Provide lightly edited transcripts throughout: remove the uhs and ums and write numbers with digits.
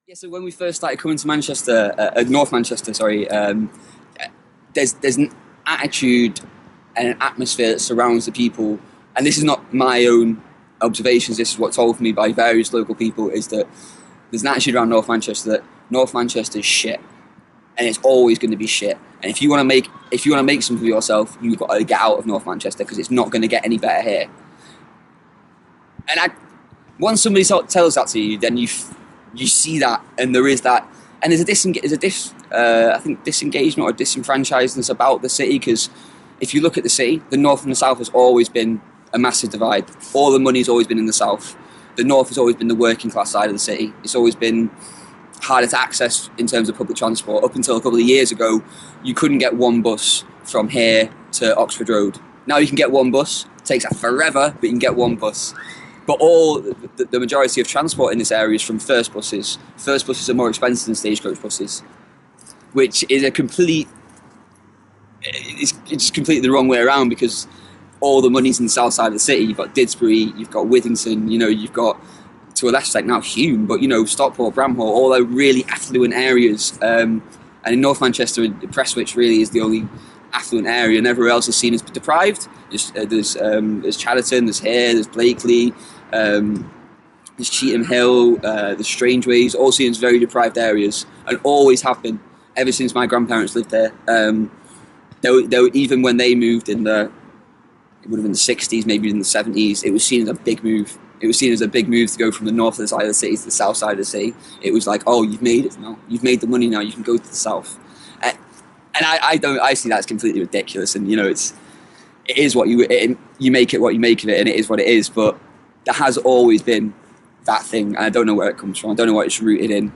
Yeah, so when we first started coming to Manchester, North Manchester, sorry, there's an attitude and an atmosphere that surrounds the people, and this is not my own observations. This is what's told me by various local people. Is that there's an attitude around North Manchester that North Manchester is shit, and it's always going to be shit. And if you want to make something for yourself, you've got to get out of North Manchester because it's not going to get any better here. And once somebody tells that to you, then you see that, and there is that, and there's I think disengagement or disenfranchisedness about the city, because if you look at the city, the north and the south has always been a massive divide. All the money's always been in the south. The north has always been the working class side of the city. It's always been harder to access in terms of public transport. Up until a couple of years ago, you couldn't get one bus from here to Oxford Road. Now you can get one bus. It takes forever, but you can get one bus. But the majority of transport in this area is from first buses. First buses are more expensive than stagecoach buses, which is it's just completely the wrong way around, because all the money's in the south side of the city. You've got Didsbury, you've got Withington, you've got, to a lesser extent now, Hume, but Stockport, Bramhall, all the really affluent areas. And in North Manchester, Prestwich really is the only affluent area, and everywhere else is seen as deprived. There's Chatterton, there's Hare, there's Blakely, there's Cheetham Hill, there's Strangeways, all seen as very deprived areas, and always have been ever since my grandparents lived there. Even when they moved it would have been the 60s, maybe in the 70s, it was seen as a big move. It was seen as a big move to go from the north side of the city to the south side of the city. It was like, oh, you've made it now. You've made the money now. You can go to the south. And I see that as completely ridiculous. And it is what you make it what you make of it, and it is what it is. But there has always been that thing, and I don't know where it comes from. I don't know what it's rooted in.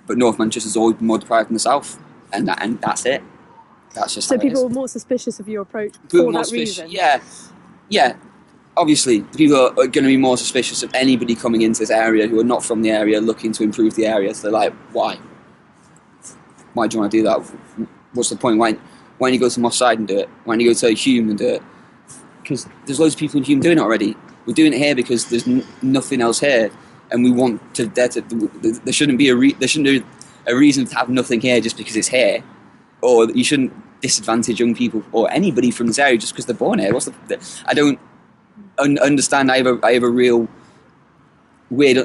But North Manchester's always been more deprived than the south, and that's it. That's just so people are more suspicious of your approach for that reason. Yeah. Obviously, people are going to be more suspicious of anybody coming into this area who are not from the area, looking to improve the area. So they're like, why? Why do you want to do that? What's the point? Why don't you go to Moss Side and do it? Why don't you go to Hume and do it? Because there's loads of people in Hume doing it already. We're doing it here because there's nothing else here, and we want to. There shouldn't be a reason to have nothing here just because it's here, or you shouldn't disadvantage young people or anybody from this area just because they're born here. I don't understand. I have a real weird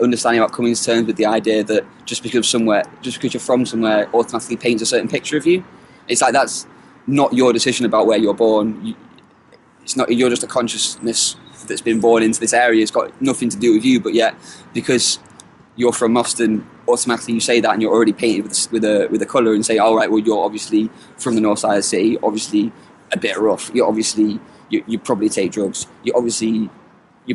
understanding about coming to terms with the idea that just because you're from somewhere automatically paints a certain picture of you. It's like, that's not your decision about where you're born. You're just a consciousness that's been born into this area. It's got nothing to do with you, but yet because you're from Moston, automatically you say that, and you're already painted with a colour, and say, all right, well, you're obviously from the north side of the city, obviously a bit rough. You're obviously you probably take drugs. You're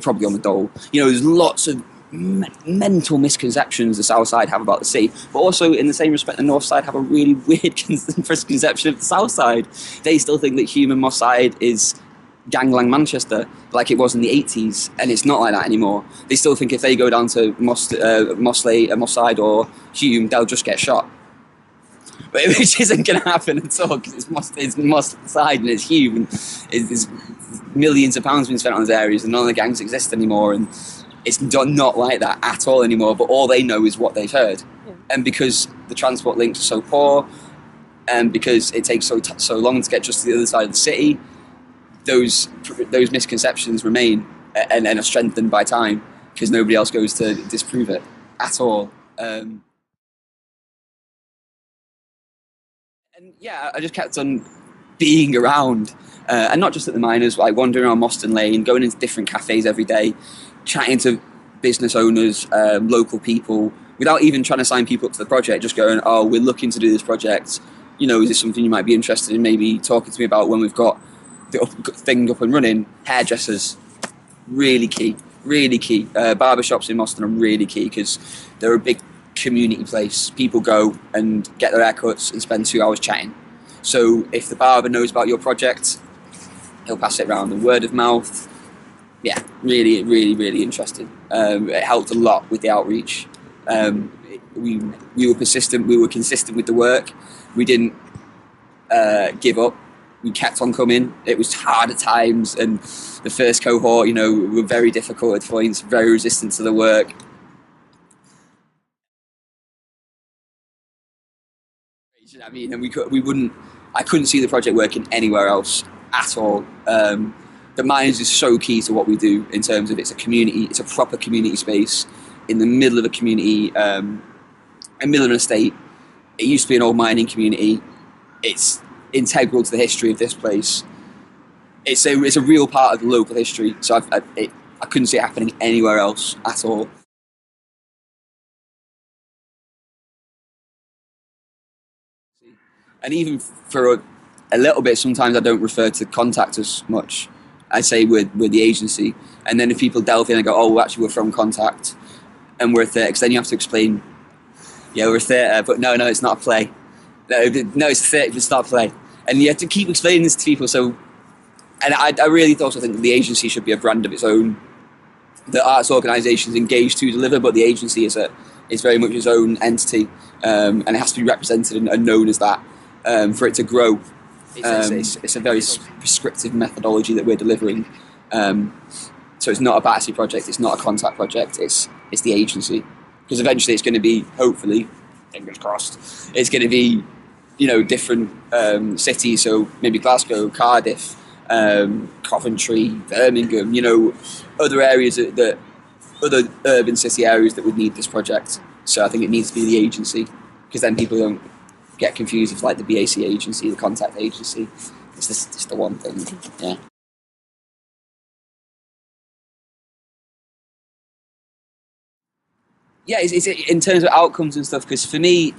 probably on the dole. There's lots of mental misconceptions the south side have about the city, but also in the same respect, the north side have a really weird misconception of the south side. They still think that Hume and Moss Side is gangland Manchester, like it was in the 80s, and it's not like that anymore. They still think if they go down to Moss Side or Hume, they'll just get shot. Which isn't going to happen at all, because it's Moss Side and it's Hume, and there's millions of pounds being spent on those areas, and none of the gangs exist anymore, and it's not like that at all anymore. But all they know is what they've heard, and because the transport links are so poor, and because it takes so long to get just to the other side of the city, those misconceptions remain and are strengthened by time, because nobody else goes to disprove it at all. And yeah, I just kept on being around, and not just at the Miners, like wandering around Moston Lane, going into different cafes every day, chatting to business owners, local people, without even trying to sign people up to the project, just going, oh, we're looking to do this project, is this something you might be interested in maybe talking to me about when we've got the thing up and running? Hairdressers, really key. Barbershops in Moston are really key, because they're a big community place. People go and get their haircuts and spend 2 hours chatting. So if the barber knows about your project, he'll pass it around. And word of mouth, yeah, really, really, really interesting. It helped a lot with the outreach. We were persistent. We were consistent with the work. We didn't give up. We kept on coming. It was hard at times, and the first cohort, were very difficult at points, very resistant to the work. I mean, and we wouldn't. I couldn't see the project working anywhere else at all. The Mines is so key to what we do in terms of it's a community, it's a proper community space in the middle of a community, in the middle of an estate. It used to be an old mining community. It's integral to the history of this place. It's a real part of the local history. So I couldn't see it happening anywhere else at all. And even for a little bit, sometimes I don't refer to Contact as much. I say we're the agency. And then if people delve in and go, oh, well, actually we're from Contact and we're a theatre, because then you have to explain, yeah, we're a theatre, but no, it's not a play. No, it's a theatre, it's not a play. And you have to keep explaining this to people. So, and I really also think the agency should be a brand of its own. The arts organisation's engaged to deliver, but the agency is very much its own entity, and it has to be represented and known as that for it to grow. It's a very prescriptive methodology that we're delivering. So it's not a Battersea project, it's not a Contact project, it's the agency. Because eventually it's going to be, hopefully, fingers crossed, it's going to be, different cities, so maybe Glasgow, Cardiff, Coventry, Birmingham, other areas other urban city areas that would need this project. So I think it needs to be the agency, because then people don't get confused with like the BAC agency, the Contact agency. It's just the one thing. Yeah. Yeah, it's in terms of outcomes and stuff, because for me,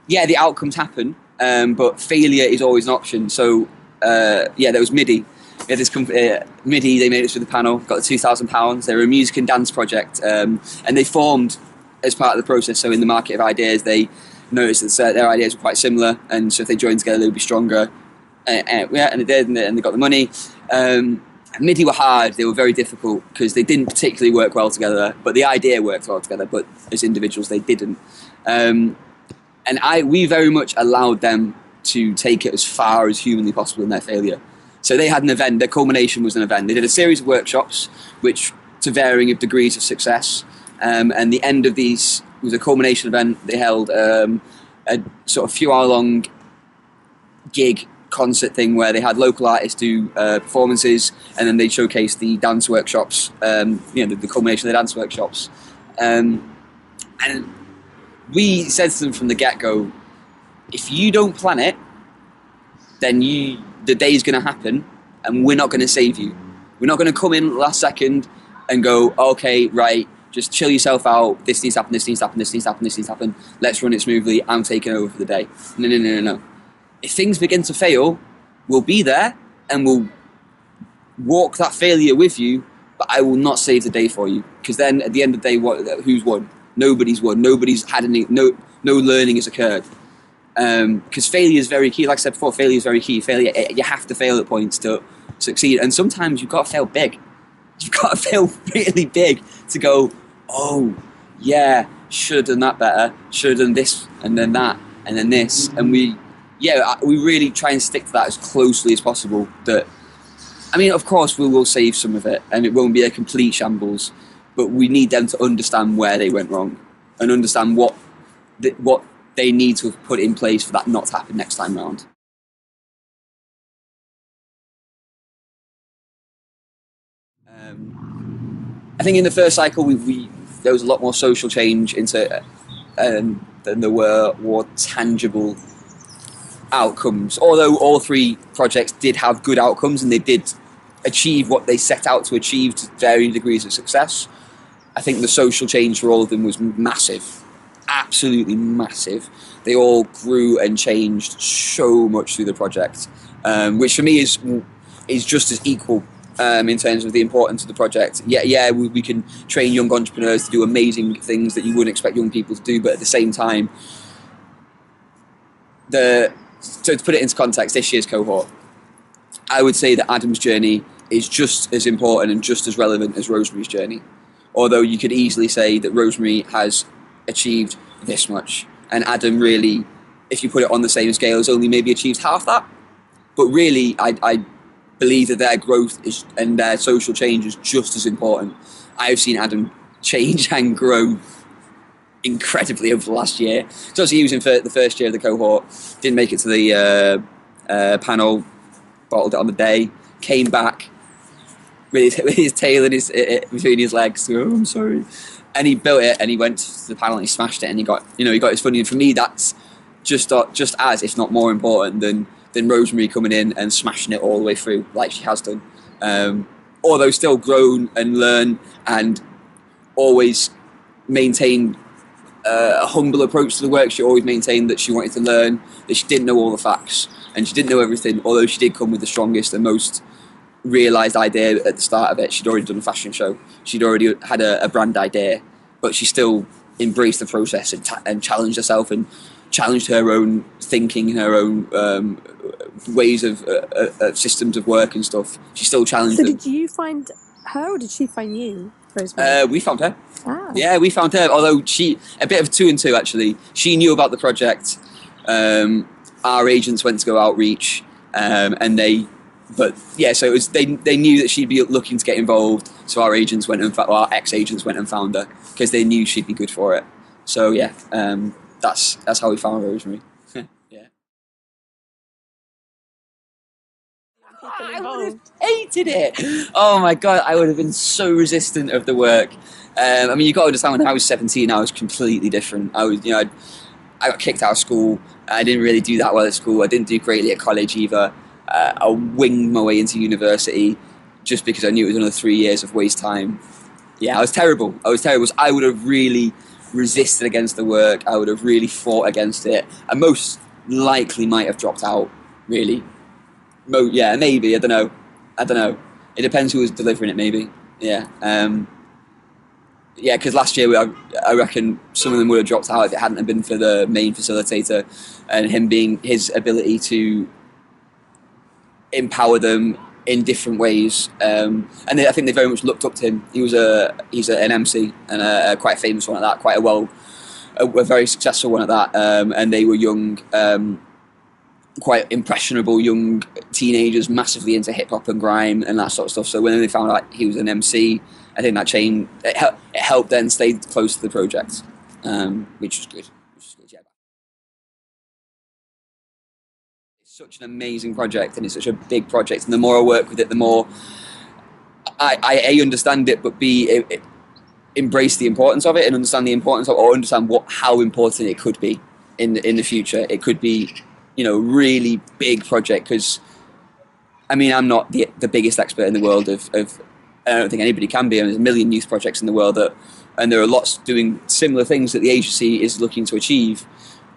yeah, the outcomes happen, but failure is always an option. So, there was MIDI. We had this company, MIDI, they made us with the panel, got the £2,000. They were a music and dance project, and they formed as part of the process. So in the market of ideas, they noticed that their ideas were quite similar, and so if they joined together, they would be stronger. And they did, and they got the money. MIDI were hard, they were very difficult because they didn't particularly work well together, but the idea worked well together, but as individuals they didn't. We very much allowed them to take it as far as humanly possible in their failure. So they had an event, their culmination was an event. They did a series of workshops, which to varying of degrees of success, and the end of these was a culmination event. They held a sort of few hour long gig concert thing where they had local artists do performances, and then they showcased the dance workshops, the culmination of the dance workshops. And we said to them from the get-go, if you don't plan it, then the day's going to happen, and we're not going to save you. We're not going to come in last second and go, okay, right, just chill yourself out, this needs to happen, this needs to happen, this needs to happen, this needs to happen, let's run it smoothly, I'm taking over for the day. No. If things begin to fail, we'll be there and we'll walk that failure with you, but I will not save the day for you. Because then at the end of the day, who's won? Nobody's won. Nobody's had no learning has occurred. Because failure is very key. Like I said before, failure is very key. Failure, you have to fail at points to succeed. And sometimes you've got to fail big. You've got to fail really big to go, oh, yeah, should have done that better. Should have done this and then that and then this. And we really try and stick to that as closely as possible. Of course, we will save some of it, and it won't be a complete shambles, but we need them to understand where they went wrong and understand what they need to have put in place for that not to happen next time round. I think in the first cycle, there was a lot more social change than there were more tangible outcomes, although all three projects did have good outcomes and they did achieve what they set out to achieve to varying degrees of success. I think the social change for all of them was massive, absolutely massive. They all grew and changed so much through the project, which for me is just as equal in terms of the importance of the project. We can train young entrepreneurs to do amazing things that you wouldn't expect young people to do, but at the same time, so to put it into context, this year's cohort, I would say that Adam's journey is just as important and just as relevant as Rosemary's journey. Although you could easily say that Rosemary has achieved this much, and Adam really, if you put it on the same scale, has only maybe achieved half that. But really, I believe that their growth and their social change is just as important. I've seen Adam change and grow incredibly over the last year. So obviously he was in the first year of the cohort, didn't make it to the panel, bottled it on the day, came back with his tail and his between his legs. Oh, I'm sorry. And he built it, and he went to the panel and he smashed it, and he got his funding. And for me, that's just as, if not more important than Rosemary coming in and smashing it all the way through like she has done. Although still grown and learn and always maintain a humble approach to the work. She always maintained that she wanted to learn, that she didn't know all the facts, and she didn't know everything, although she did come with the strongest and most realised idea at the start of it. She'd already done a fashion show. She'd already had a brand idea, but she still embraced the process and challenged herself and challenged her own thinking, her own ways of systems of work and stuff. She still challenged them. So did you find her or did she find you, Rosemary? We found her. Ah. Yeah, we found her, although she, a bit of 2 and 2 actually. She knew about the project. Our agents went to go outreach, so it was they knew that she'd be looking to get involved, so our agents went and our ex-agents went and found her because they knew she'd be good for it. So yeah, that's how we found Rosemary. Yeah. I would have hated it. Oh my god, I would have been so resistant of the work. I mean, you got to understand, when I was 17, I was completely different. I got kicked out of school. I didn't really do that well at school. I didn't do greatly at college either. I winged my way into university just because I knew it was another 3 years of waste time. Yeah, I was terrible. I would have really resisted against the work. I would have really fought against it. I most likely might have dropped out, really. Yeah, maybe. I don't know. It depends who was delivering it, maybe. Yeah. Yeah, because last year I reckon some of them would have dropped out if it hadn't have been for the main facilitator and him being his ability to empower them in different ways. And I think they very much looked up to him. He's an MC and quite a famous one at that, quite a very successful one at that. And they were young, quite impressionable young teenagers, massively into hip hop and grime and that sort of stuff. So when they found out he was an MC, I think that it helped then stay close to the project, which was good. Yeah. It's such an amazing project and it's such a big project. And the more I work with it, the more I A, understand it, but B, embrace the importance of it and understand the importance of, or understand how important it could be in the future. It could be, really big project, because I mean, I'm not the biggest expert in the world of I don't think anybody can be. There's a million youth projects in the world and there are lots doing similar things that the agency is looking to achieve.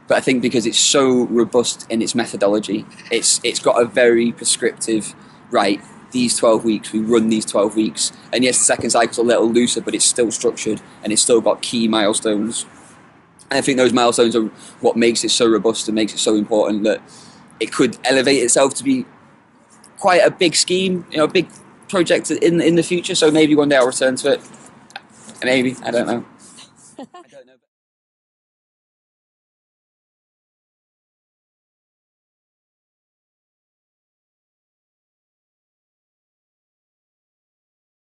But I think because it's so robust in its methodology, it's got a very prescriptive, right, these 12 weeks, we run these 12 weeks. And yes, the second cycle's a little looser, but it's still structured and it's still got key milestones. And I think those milestones are what makes it so robust and makes it so important that it could elevate itself to be quite a big scheme, a big project in the future. So maybe one day I'll return to it. Maybe, I don't know. I don't know.